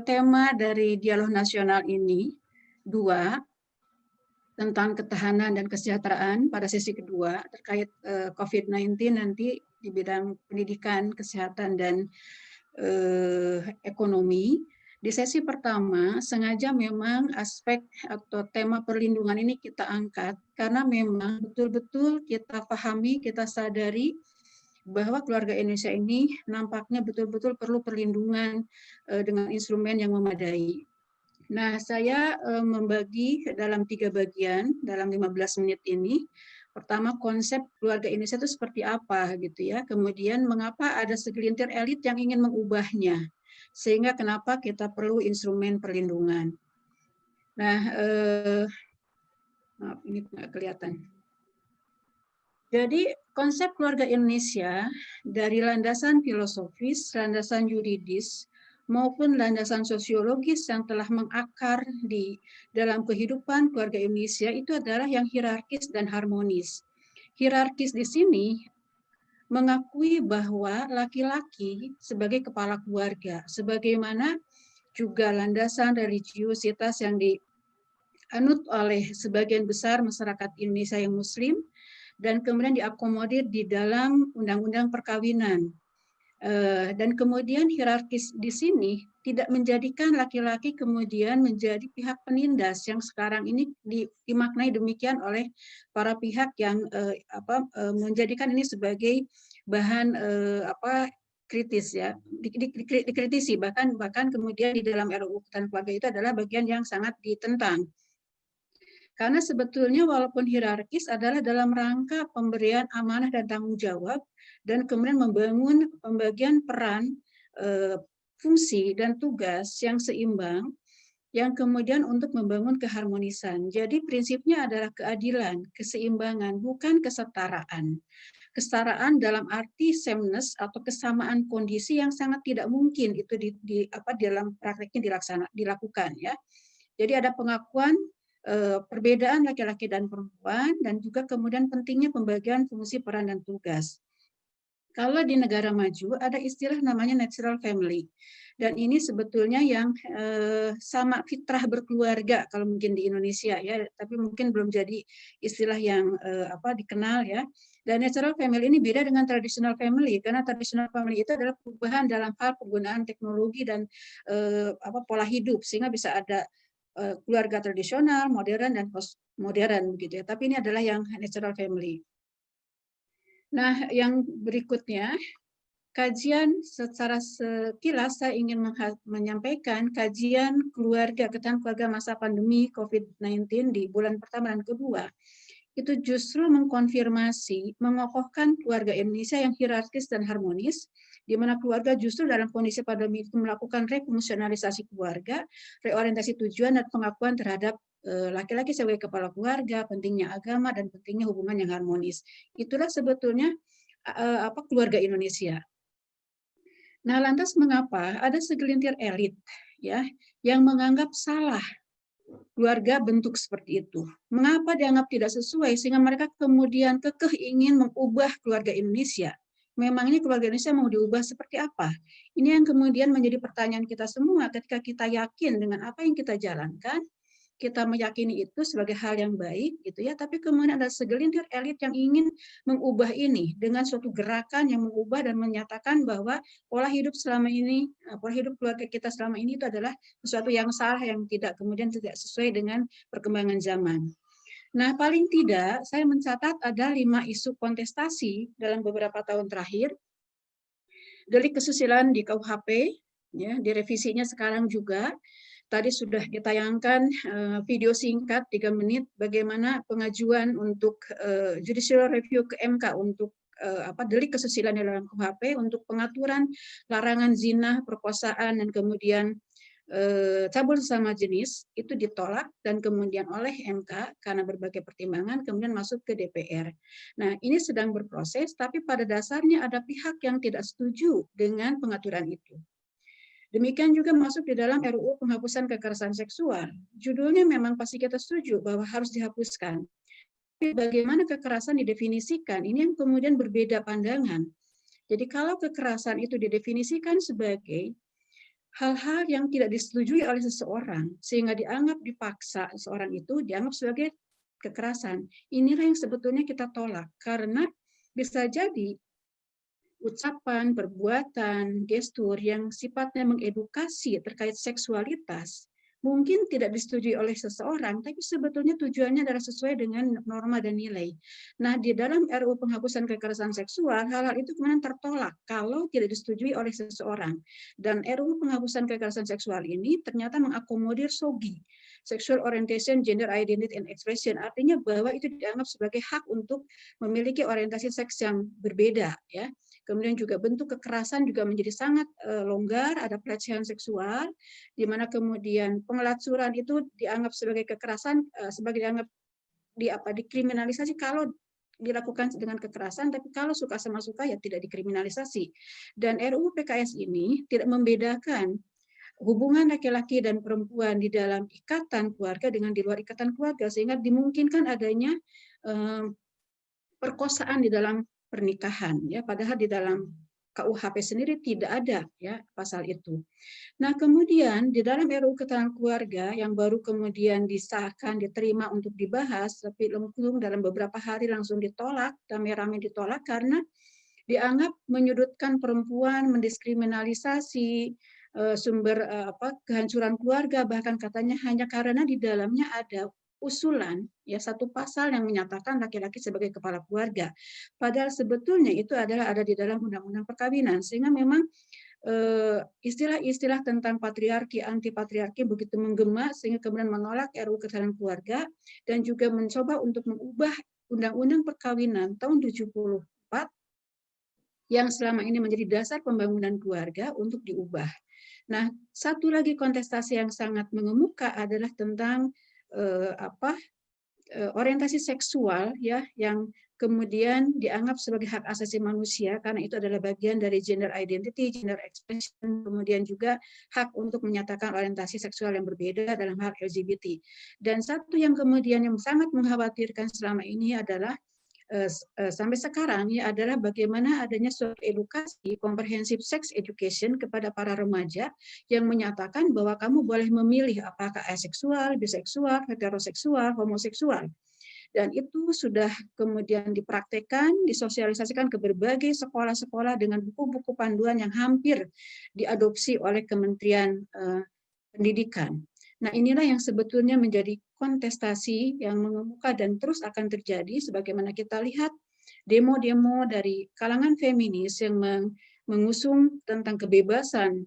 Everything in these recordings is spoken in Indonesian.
tema dari dialog nasional ini dua, tentang ketahanan dan kesejahteraan pada sesi kedua terkait COVID-19 nanti di bidang pendidikan, kesehatan, dan ekonomi. Di sesi pertama sengaja memang aspek atau tema perlindungan ini kita angkat karena memang betul-betul kita pahami, kita sadari bahwa keluarga Indonesia ini nampaknya betul-betul perlu perlindungan dengan instrumen yang memadai. Nah, saya membagi dalam 3 bagian dalam 15 menit ini. Pertama, konsep keluarga Indonesia itu seperti apa gitu ya. Kemudian mengapa ada segelintir elit yang ingin mengubahnya. Sehingga kenapa kita perlu instrumen perlindungan. Nah, maaf ini nggak kelihatan. Jadi konsep keluarga Indonesia dari landasan filosofis, landasan yuridis, maupun landasan sosiologis yang telah mengakar di dalam kehidupan keluarga Indonesia itu adalah yang hierarkis dan harmonis. Hierarkis di sini mengakui bahwa laki-laki sebagai kepala keluarga, sebagaimana juga landasan religiusitas yang dianut oleh sebagian besar masyarakat Indonesia yang Muslim, dan kemudian diakomodir di dalam undang-undang perkawinan. Dan kemudian hierarkis di sini tidak menjadikan laki-laki kemudian menjadi pihak penindas yang sekarang ini dimaknai demikian oleh para pihak yang menjadikan ini sebagai bahan kritis ya, dikritisi bahkan kemudian di dalam RUU Ketahanan Keluarga itu adalah bagian yang sangat ditentang. Karena sebetulnya walaupun hierarkis adalah dalam rangka pemberian amanah dan tanggung jawab dan kemudian membangun pembagian peran, fungsi dan tugas yang seimbang yang kemudian untuk membangun keharmonisan. Jadi prinsipnya adalah keadilan, keseimbangan, bukan kesetaraan. Kesetaraan dalam arti sameness atau kesamaan kondisi yang sangat tidak mungkin itu dalam prakteknya dilakukan ya. Jadi ada pengakuan perbedaan laki-laki dan perempuan, dan juga kemudian pentingnya pembagian fungsi peran dan tugas. Kalau di negara maju ada istilah namanya natural family, dan ini sebetulnya yang sama fitrah berkeluarga kalau mungkin di Indonesia ya, tapi mungkin belum jadi istilah yang dikenal ya. Dan natural family ini beda dengan traditional family, karena traditional family itu adalah perubahan dalam hal penggunaan teknologi dan pola hidup, sehingga bisa ada keluarga tradisional, modern, dan postmodern begitu ya. Tapi ini adalah yang natural family. Nah, yang berikutnya, kajian secara sekilas saya ingin menyampaikan kajian ketahanan keluarga masa pandemi COVID-19 di bulan pertama dan kedua. Itu justru mengkonfirmasi, mengokohkan keluarga Indonesia yang hierarkis dan harmonis, di mana keluarga justru dalam kondisi pandemi itu melakukan refungsionalisasi keluarga, reorientasi tujuan, dan pengakuan terhadap laki-laki sebagai kepala keluarga, pentingnya agama, dan pentingnya hubungan yang harmonis. Itulah sebetulnya keluarga Indonesia. Nah, lantas mengapa ada segelintir elit ya yang menganggap salah keluarga bentuk seperti itu? Mengapa dianggap tidak sesuai sehingga mereka kemudian kekeh ingin mengubah keluarga Indonesia? Memangnya keluarga Indonesia mau diubah seperti apa? Ini yang kemudian menjadi pertanyaan kita semua ketika kita yakin dengan apa yang kita jalankan, kita meyakini itu sebagai hal yang baik gitu ya, tapi kemudian ada segelintir elit yang ingin mengubah ini dengan suatu gerakan yang mengubah dan menyatakan bahwa pola hidup selama ini, pola hidup keluarga kita selama ini itu adalah sesuatu yang salah, yang kemudian tidak sesuai dengan perkembangan zaman. Nah, paling tidak saya mencatat ada 5 isu kontestasi dalam beberapa tahun terakhir. Delik kesusilaan di KUHP, ya, direvisinya sekarang juga. Tadi sudah ditayangkan video singkat 3 menit bagaimana pengajuan untuk judicial review ke MK untuk delik kesusilaan dalam KUHP untuk pengaturan larangan zina, perkosaan, dan kemudian cabul sesama jenis itu ditolak dan kemudian oleh MK karena berbagai pertimbangan kemudian masuk ke DPR. Nah, ini sedang berproses, tapi pada dasarnya ada pihak yang tidak setuju dengan pengaturan itu. Demikian juga masuk di dalam RUU penghapusan kekerasan seksual. Judulnya memang pasti kita setuju bahwa harus dihapuskan. Tapi bagaimana kekerasan didefinisikan, ini yang kemudian berbeda pandangan. Jadi kalau kekerasan itu didefinisikan sebagai hal-hal yang tidak disetujui oleh seseorang sehingga dianggap dipaksa seseorang itu dianggap sebagai kekerasan. Inilah yang sebetulnya kita tolak karena bisa jadi ucapan, perbuatan, gestur yang sifatnya mengedukasi terkait seksualitas mungkin tidak disetujui oleh seseorang, tapi sebetulnya tujuannya adalah sesuai dengan norma dan nilai. Nah, di dalam RUU penghapusan kekerasan seksual, hal-hal itu kemudian tertolak kalau tidak disetujui oleh seseorang. Dan RUU penghapusan kekerasan seksual ini ternyata mengakomodir SOGI, Sexual Orientation, Gender Identity and Expression, artinya bahwa itu dianggap sebagai hak untuk memiliki orientasi seks yang berbeda, ya. Kemudian juga bentuk kekerasan juga menjadi sangat longgar, ada pelecehan seksual, di mana kemudian pengelacuran itu dianggap sebagai kekerasan, sebagai dianggap dikriminalisasi kalau dilakukan dengan kekerasan, tapi kalau suka sama suka ya tidak dikriminalisasi. Dan RUU PKS ini tidak membedakan hubungan laki-laki dan perempuan di dalam ikatan keluarga dengan di luar ikatan keluarga, sehingga dimungkinkan adanya perkosaan di dalam pernikahan, ya, padahal di dalam KUHP sendiri tidak ada ya pasal itu. Nah, kemudian di dalam RUU Ketahanan Keluarga yang baru kemudian disahkan, diterima untuk dibahas, tapi langsung dalam beberapa hari langsung ditolak, rame-rame ditolak karena dianggap menyudutkan perempuan, mendiskriminalisasi sumber kehancuran keluarga, bahkan katanya hanya karena di dalamnya ada usulan ya satu pasal yang menyatakan laki-laki sebagai kepala keluarga. Padahal sebetulnya itu adalah ada di dalam undang-undang perkawinan, sehingga memang istilah-istilah tentang patriarki, anti patriarki begitu menggema sehingga kemudian menolak RUU Ketahanan Keluarga dan juga mencoba untuk mengubah Undang-Undang Perkawinan tahun 74 yang selama ini menjadi dasar pembangunan keluarga untuk diubah. Nah, satu lagi kontestasi yang sangat mengemuka adalah tentang orientasi seksual ya yang kemudian dianggap sebagai hak asasi manusia karena itu adalah bagian dari gender identity, gender expression, kemudian juga hak untuk menyatakan orientasi seksual yang berbeda dalam hal LGBT. Dan satu yang kemudian yang sangat mengkhawatirkan selama ini adalah sampai sekarang ya adalah bagaimana adanya suatu edukasi comprehensive sex education kepada para remaja yang menyatakan bahwa kamu boleh memilih apakah aseksual, biseksual, heteroseksual, homoseksual. Dan itu sudah kemudian dipraktekkan, disosialisasikan ke berbagai sekolah-sekolah dengan buku-buku panduan yang hampir diadopsi oleh Kementerian Pendidikan. Nah, inilah yang sebetulnya menjadi kontestasi yang mengemuka dan terus akan terjadi sebagaimana kita lihat demo-demo dari kalangan feminis yang mengusung tentang kebebasan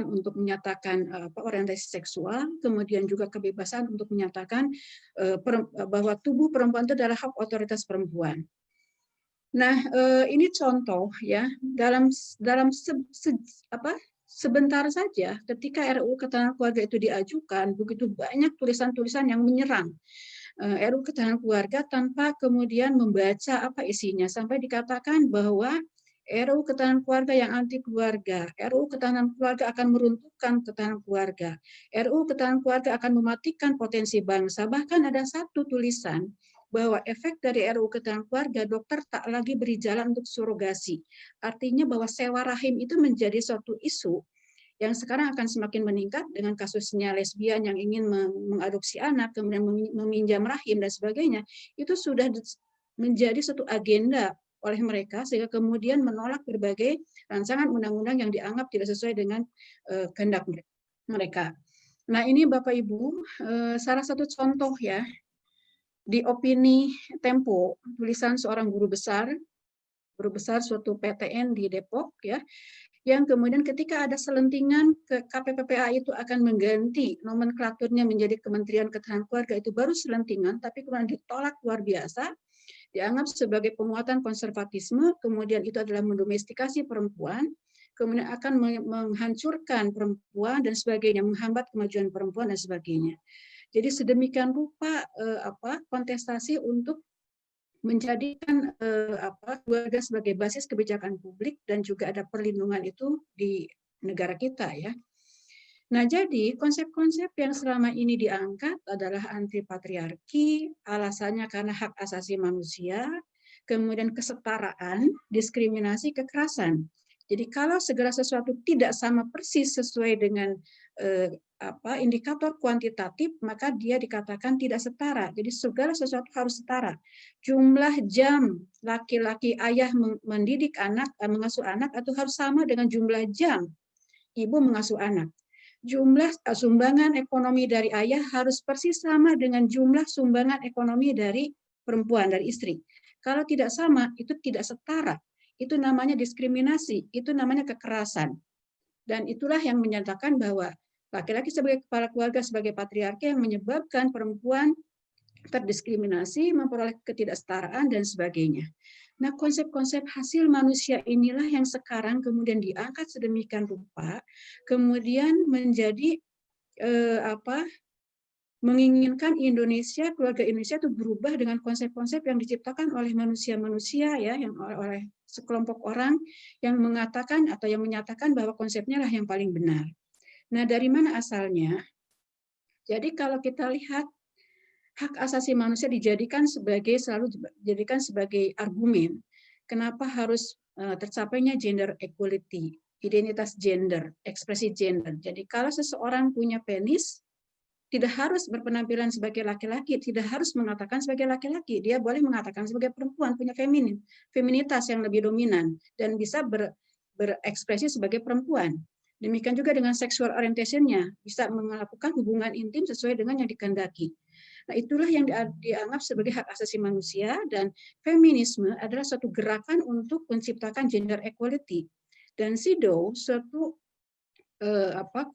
untuk menyatakan orientasi seksual, kemudian juga kebebasan untuk menyatakan bahwa tubuh perempuan itu adalah hak otoritas perempuan. Nah, ini contoh ya dalam sebentar saja ketika RUU Ketahanan Keluarga itu diajukan, begitu banyak tulisan-tulisan yang menyerang RUU Ketahanan Keluarga tanpa kemudian membaca apa isinya, sampai dikatakan bahwa RUU Ketahanan Keluarga yang anti keluarga, RUU Ketahanan Keluarga akan meruntuhkan ketahanan keluarga, RUU Ketahanan Keluarga akan mematikan potensi bangsa. Bahkan ada satu tulisan bahwa efek dari RUU Ketahanan Keluarga, dokter tak lagi beri jalan untuk surogasi. Artinya bahwa sewa rahim itu menjadi suatu isu yang sekarang akan semakin meningkat dengan kasusnya lesbian yang ingin mengadopsi anak, kemudian meminjam rahim dan sebagainya. Itu sudah menjadi suatu agenda oleh mereka sehingga kemudian menolak berbagai rancangan undang-undang yang dianggap tidak sesuai dengan kehendak mereka. Nah, ini Bapak Ibu, salah satu contoh ya di opini Tempo, tulisan seorang guru besar suatu PTN di Depok ya, yang kemudian ketika ada selentingan ke KPPPA itu akan mengganti nomenklaturnya menjadi Kementerian Ketahanan Keluarga, itu baru selentingan, tapi kemudian ditolak luar biasa, dianggap sebagai penguatan konservatisme, kemudian itu adalah mendomestikasi perempuan, kemudian akan menghancurkan perempuan dan sebagainya, menghambat kemajuan perempuan dan sebagainya. Jadi sedemikian rupa kontestasi untuk menjadikan keluarga sebagai basis kebijakan publik dan juga ada perlindungan itu di negara kita ya. Nah, jadi konsep-konsep yang selama ini diangkat adalah anti patriarki, alasannya karena hak asasi manusia, kemudian kesetaraan, diskriminasi, kekerasan. Jadi kalau segala sesuatu tidak sama persis sesuai dengan indikator kuantitatif, maka dia dikatakan tidak setara. Jadi segala sesuatu harus setara. Jumlah jam laki-laki ayah mendidik anak, mengasuh anak, itu harus sama dengan jumlah jam ibu mengasuh anak. Jumlah sumbangan ekonomi dari ayah harus persis sama dengan jumlah sumbangan ekonomi dari perempuan, dari istri. Kalau tidak sama, itu tidak setara. Itu namanya diskriminasi, itu namanya kekerasan. Dan itulah yang menyatakan bahwa laki-laki sebagai kepala keluarga, sebagai patriarki yang menyebabkan perempuan terdiskriminasi, memperoleh ketidaksetaraan, dan sebagainya. Nah, konsep-konsep hasil manusia inilah yang sekarang kemudian diangkat sedemikian rupa, kemudian menjadi menginginkan Indonesia, keluarga Indonesia itu berubah dengan konsep-konsep yang diciptakan oleh manusia-manusia ya, yang oleh sekelompok orang yang mengatakan atau yang menyatakan bahwa konsepnya lah yang paling benar. Nah, dari mana asalnya? Jadi kalau kita lihat hak asasi manusia selalu dijadikan sebagai argumen kenapa harus tercapainya gender equality, identitas gender, ekspresi gender. Jadi kalau seseorang punya penis, tidak harus berpenampilan sebagai laki-laki, tidak harus mengatakan sebagai laki-laki, dia boleh mengatakan sebagai perempuan, punya feminitas yang lebih dominan, dan bisa berekspresi sebagai perempuan. Demikian juga dengan sexual orientation-nya, bisa melakukan hubungan intim sesuai dengan yang dikehendaki. Nah, itulah yang dianggap sebagai hak asasi manusia, dan feminisme adalah suatu gerakan untuk menciptakan gender equality. Dan SIDO suatu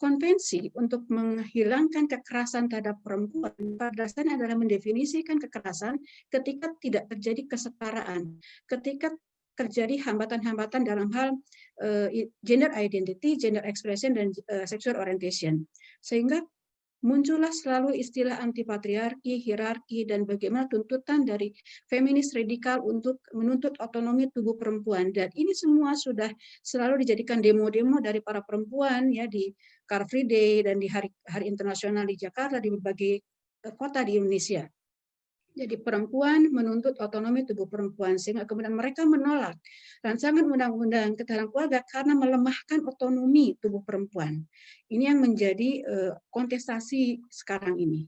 konvensi untuk menghilangkan kekerasan terhadap perempuan. Pada dasarnya adalah mendefinisikan kekerasan ketika tidak terjadi kesetaraan, ketika terjadi hambatan-hambatan dalam hal gender identity, gender expression, dan sexual orientation. Sehingga muncullah selalu istilah anti patriarki, hierarki, dan bagaimana tuntutan dari feminis radikal untuk menuntut otonomi tubuh perempuan. Dan ini semua sudah selalu dijadikan demo-demo dari para perempuan ya di Car Free Day dan di hari internasional di Jakarta, di berbagai kota di Indonesia. Jadi perempuan menuntut otonomi tubuh perempuan, sehingga kemudian mereka menolak rancangan undang-undang ketahanan keluarga karena melemahkan otonomi tubuh perempuan. Ini yang menjadi kontestasi sekarang ini.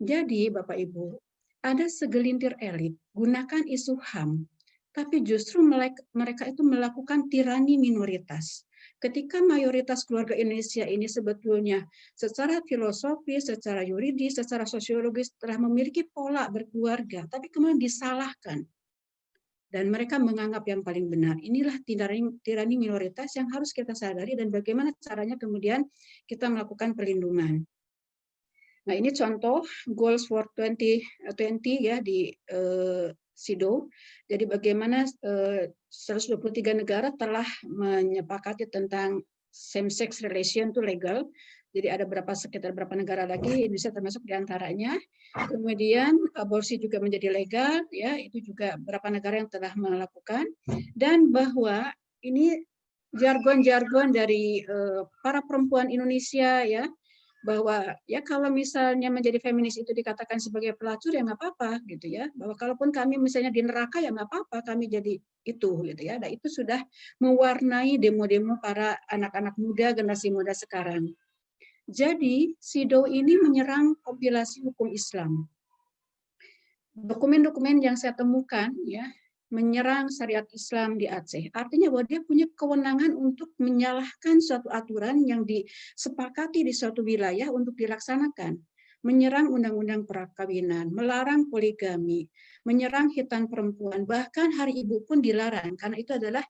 Jadi Bapak Ibu, ada segelintir elit gunakan isu HAM, tapi justru mereka itu melakukan tirani minoritas. Ketika mayoritas keluarga Indonesia ini sebetulnya secara filosofis, secara yuridis, secara sosiologis telah memiliki pola berkeluarga, tapi kemudian disalahkan. Dan mereka menganggap yang paling benar. Inilah tirani minoritas yang harus kita sadari dan bagaimana caranya kemudian kita melakukan perlindungan. Nah, ini contoh Goals for 2020 ya di SIDO. Jadi bagaimana 123 negara telah menyepakati tentang same-sex relation itu legal. Jadi ada sekitar berapa negara lagi, Indonesia termasuk diantaranya. Kemudian aborsi juga menjadi legal, ya itu juga beberapa negara yang telah melakukan. Dan bahwa ini jargon-jargon dari para perempuan Indonesia ya, bahwa ya kalau misalnya menjadi feminis itu dikatakan sebagai pelacur ya nggak apa-apa gitu ya, bahwa kalaupun kami misalnya di neraka ya nggak apa-apa kami jadi itu gitu ya. Nah itu sudah mewarnai demo-demo para anak-anak muda, generasi muda sekarang. Jadi SIDO ini menyerang kompilasi hukum Islam. Dokumen-dokumen yang saya temukan ya menyerang syariat Islam di Aceh. Artinya bahwa dia punya kewenangan untuk menyalahkan suatu aturan yang disepakati di suatu wilayah untuk dilaksanakan. Menyerang undang-undang perkawinan, melarang poligami, menyerang hitan perempuan, bahkan hari ibu pun dilarang karena itu adalah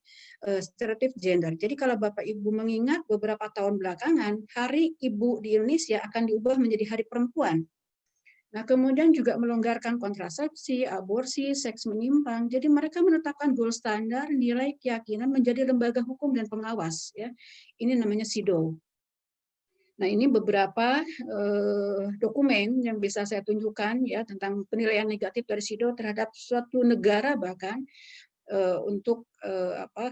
stereotip gender. Jadi kalau Bapak Ibu mengingat beberapa tahun belakangan, hari ibu di Indonesia akan diubah menjadi hari perempuan. Nah, kemudian juga melonggarkan kontrasepsi, aborsi, seks menyimpang. Jadi mereka menetapkan gold standar, nilai keyakinan menjadi lembaga hukum dan pengawas. Ya, ini namanya SIDO. Nah, ini beberapa dokumen yang bisa saya tunjukkan ya tentang penilaian negatif dari SIDO terhadap suatu negara bahkan untuk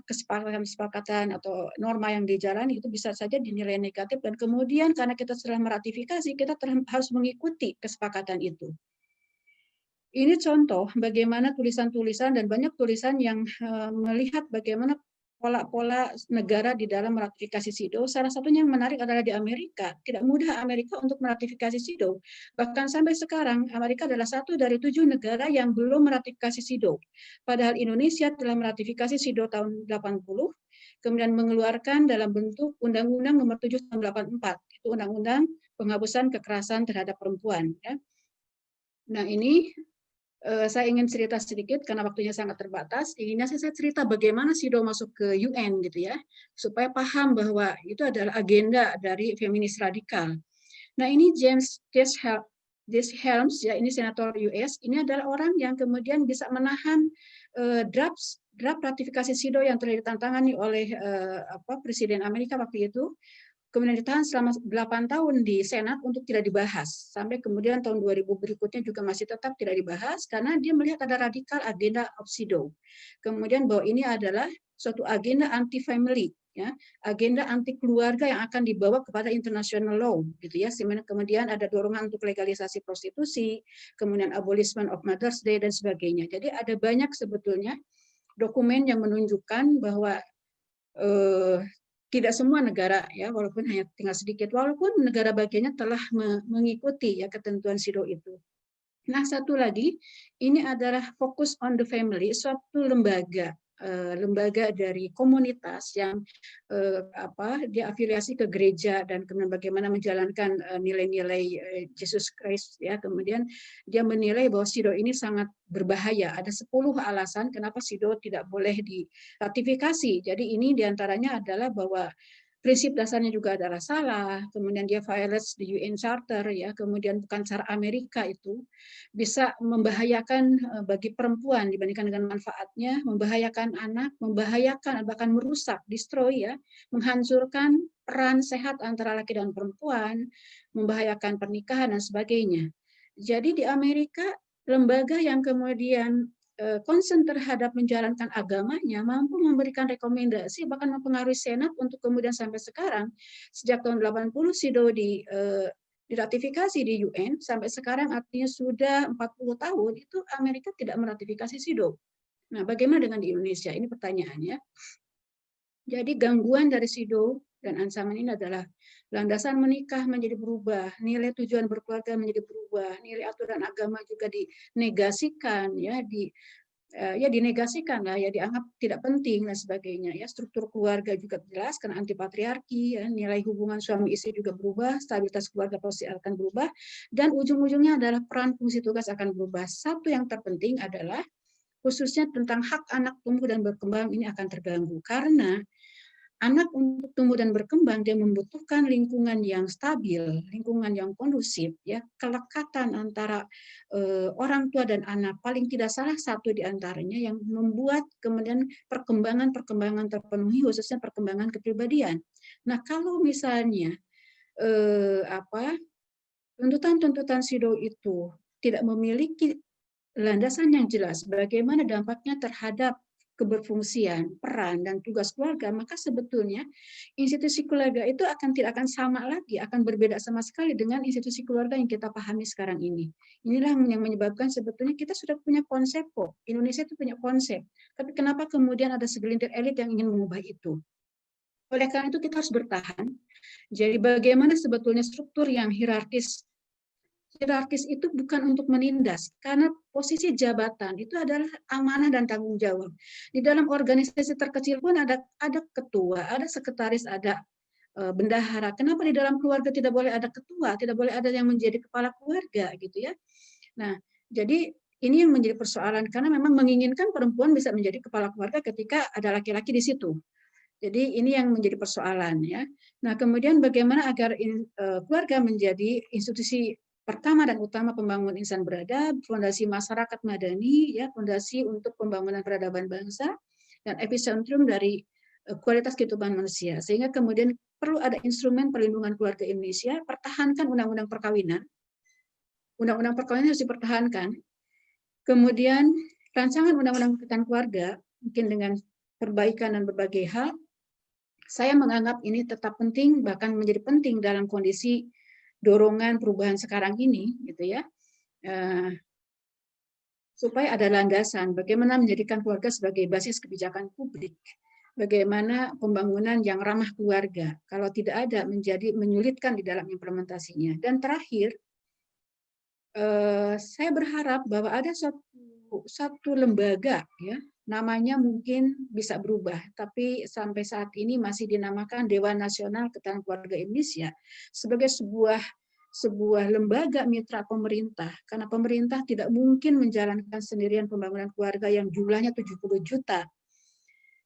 kesepakatan atau norma yang dijalani itu bisa saja dinilai negatif dan kemudian karena kita telah meratifikasi kita harus mengikuti kesepakatan itu. Ini contoh bagaimana tulisan-tulisan dan banyak tulisan yang melihat bagaimana pola-pola negara di dalam meratifikasi CEDAW. Salah satunya yang menarik adalah di Amerika. Tidak mudah Amerika untuk meratifikasi CEDAW. Bahkan sampai sekarang, Amerika adalah satu dari 7 negara yang belum meratifikasi CEDAW. Padahal Indonesia telah meratifikasi CEDAW tahun 80, kemudian mengeluarkan dalam bentuk Undang-Undang Nomor 7 tahun 84. Itu Undang-Undang Penghapusan Kekerasan Terhadap Perempuan. Ya. Nah ini saya ingin cerita sedikit karena waktunya sangat terbatas. Inginnya saya cerita bagaimana CEDAW masuk ke UN gitu ya, supaya paham bahwa itu adalah agenda dari feminis radikal. Nah ini James Helms ya, ini senator US, ini adalah orang yang kemudian bisa menahan draft ratifikasi CEDAW yang telah ditantangani oleh Presiden Amerika waktu itu, kemudian ditahan selama 8 tahun di Senat untuk tidak dibahas. Sampai kemudian tahun 2000 berikutnya juga masih tetap tidak dibahas karena dia melihat ada radikal agenda of CEDAW. Kemudian bahwa ini adalah suatu agenda anti-family, ya, agenda anti keluarga yang akan dibawa kepada international law, gitu ya. Kemudian ada dorongan untuk legalisasi prostitusi, kemudian abolishment of Mother's Day dan sebagainya. Jadi ada banyak sebetulnya dokumen yang menunjukkan bahwa tidak semua negara ya, walaupun hanya tinggal sedikit, walaupun negara bagiannya telah mengikuti ya ketentuan CEDAW itu. Nah, satu lagi, ini adalah Focus on the Family, suatu lembaga dari komunitas yang dia afiliasi ke gereja dan kemudian bagaimana menjalankan nilai-nilai Jesus Christ ya. Kemudian dia menilai bahwa CEDAW ini sangat berbahaya. Ada 10 alasan kenapa CEDAW tidak boleh diratifikasi. Jadi ini diantaranya adalah bahwa prinsip dasarnya juga adalah salah, kemudian dia violates the UN Charter ya, kemudian bukan cara Amerika itu, bisa membahayakan bagi perempuan dibandingkan dengan manfaatnya, membahayakan anak, membahayakan bahkan merusak, destroy ya, menghancurkan peran sehat antara laki dan perempuan, membahayakan pernikahan dan sebagainya. Jadi di Amerika lembaga yang kemudian concern terhadap menjalankan agamanya mampu memberikan rekomendasi bahkan mempengaruhi Senat untuk kemudian sampai sekarang sejak tahun 80 CEDAW diratifikasi di UN sampai sekarang artinya sudah 40 tahun itu Amerika tidak meratifikasi CEDAW. Nah, bagaimana dengan di Indonesia? Ini pertanyaannya. Jadi gangguan dari CEDAW dan ancaman ini adalah landasan menikah menjadi berubah, nilai tujuan berkeluarga menjadi berubah, nilai aturan agama juga dinegasikan ya, dinegasikan lah ya, dianggap tidak penting dan sebagainya ya. Struktur keluarga juga jelas karena anti patriarki ya, nilai hubungan suami istri juga berubah, stabilitas keluarga pasti akan berubah dan ujung-ujungnya adalah peran fungsi tugas akan berubah. Satu yang terpenting adalah khususnya tentang hak anak tumbuh dan berkembang ini akan terganggu karena anak untuk tumbuh dan berkembang dia membutuhkan lingkungan yang stabil, lingkungan yang kondusif, ya, kelekatan antara orang tua dan anak paling tidak salah satu di antaranya yang membuat kemudian perkembangan terpenuhi khususnya perkembangan kepribadian. Nah kalau misalnya tuntutan-tuntutan CEDAW itu tidak memiliki landasan yang jelas bagaimana dampaknya terhadap keberfungsian, peran, dan tugas keluarga, maka sebetulnya institusi keluarga itu tidak akan sama lagi, akan berbeda sama sekali dengan institusi keluarga yang kita pahami sekarang ini. Inilah yang menyebabkan sebetulnya kita sudah punya konsep kok, Indonesia itu punya konsep, tapi kenapa kemudian ada segelintir elit yang ingin mengubah itu? Oleh karena itu kita harus bertahan. Jadi bagaimana sebetulnya struktur yang hierarkis itu bukan untuk menindas, karena posisi jabatan itu adalah amanah dan tanggung jawab. Di dalam organisasi terkecil pun ada ketua, ada sekretaris, ada bendahara. Kenapa di dalam keluarga tidak boleh ada ketua, tidak boleh ada yang menjadi kepala keluarga gitu ya? Nah, jadi ini yang menjadi persoalan karena memang menginginkan perempuan bisa menjadi kepala keluarga ketika ada laki-laki di situ. Jadi ini yang menjadi persoalan ya. Nah, kemudian bagaimana agar keluarga menjadi institusi pertama dan utama pembangunan insan beradab, fondasi masyarakat madani, ya, fondasi untuk pembangunan peradaban bangsa, dan epicentrum dari kualitas kehidupan manusia. Sehingga kemudian perlu ada instrumen perlindungan keluarga Indonesia, pertahankan undang-undang perkawinan. Undang-undang perkawinan harus dipertahankan. Kemudian rancangan undang-undang kekayaan keluarga, mungkin dengan perbaikan dan berbagai hal, saya menganggap ini tetap penting, bahkan menjadi penting dalam kondisi dorongan perubahan sekarang ini, gitu ya, supaya ada landasan bagaimana menjadikan keluarga sebagai basis kebijakan publik. bagaimana pembangunan yang ramah keluarga. Kalau tidak ada, menjadi menyulitkan di dalam implementasinya. Dan terakhir, saya berharap bahwa ada satu lembaga, ya, namanya mungkin bisa berubah, tapi sampai saat ini masih dinamakan Dewan Nasional Ketahanan Keluarga Indonesia sebagai sebuah lembaga mitra pemerintah, karena pemerintah tidak mungkin menjalankan sendirian pembangunan keluarga yang jumlahnya 70 juta.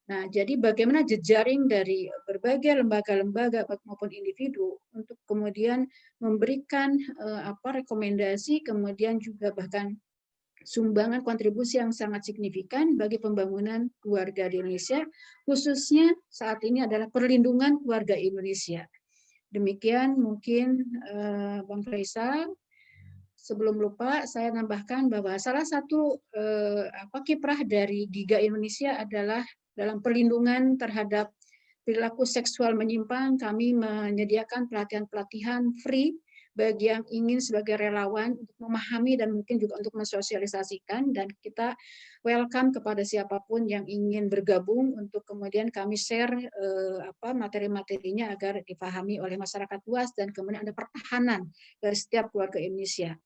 Nah, jadi bagaimana jejaring dari berbagai lembaga-lembaga maupun individu untuk kemudian memberikan rekomendasi, kemudian juga bahkan sumbangan kontribusi yang sangat signifikan bagi pembangunan keluarga di Indonesia, khususnya saat ini adalah perlindungan keluarga Indonesia. Demikian mungkin Bang Faisal. Sebelum lupa, saya nambahkan bahwa salah satu kiprah dari Giga Indonesia adalah dalam perlindungan terhadap perilaku seksual menyimpang. Kami menyediakan pelatihan-pelatihan free bagi yang ingin sebagai relawan untuk memahami dan mungkin juga untuk mensosialisasikan, dan kita welcome kepada siapapun yang ingin bergabung untuk kemudian kami share materi-materinya agar dipahami oleh masyarakat luas dan kemudian ada pertahanan dari setiap keluarga Indonesia.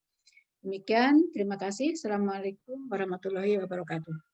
Demikian, terima kasih. Assalamualaikum warahmatullahi wabarakatuh.